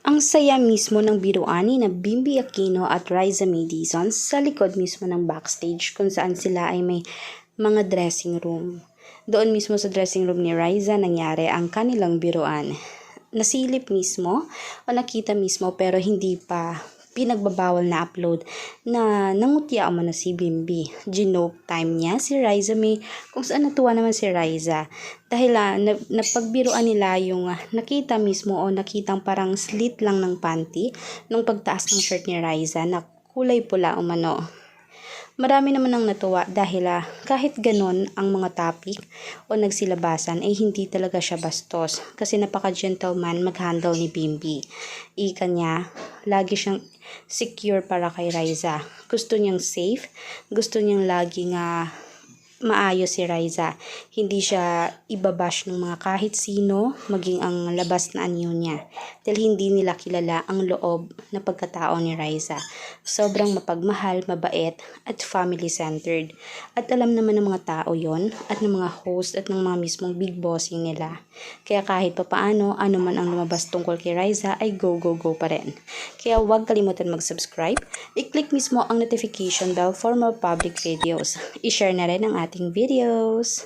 Ang saya mismo ng biruan ni na Bimby Aquino at Riza May Dizon sa likod mismo ng backstage kung saan sila ay may mga dressing room. Doon mismo sa dressing room ni Riza nangyari ang kanilang biruan. Nasilip mismo o nakita mismo pero hindi pa pinagbabawal na upload na nangutya mo na si Bimby. Ginoke time niya si Riza May kung saan natuwa naman si Riza dahil napagbiruan nila yung nakita mismo o nakitang parang slit lang ng panty nung pagtaas ng shirt ni Riza na kulay pula umano. Marami naman ang natuwa dahil kahit ganon ang mga topic o nagsilabasan ay hindi talaga siya bastos kasi napaka-gentleman mag-handle ni Bimby. Ika niya, lagi siyang secure para kay Riza. Gusto niyang safe, gusto niyang laging maayos si Riza. Hindi siya ibabash ng mga kahit sino, maging ang labas na anyo niya. Dahil hindi nila kilala ang loob na pagkatao ni Riza. Sobrang mapagmahal, mabait, at family-centered. At alam naman ng mga tao yon at ng mga host at ng mga mismong big bossing nila. Kaya kahit papaano, ano man ang lumabas tungkol kay Riza ay go, go, go pa rin. Kaya huwag kalimutan mag-subscribe, i-click mismo ang notification bell for more public videos. I-share na rin ang ating videos.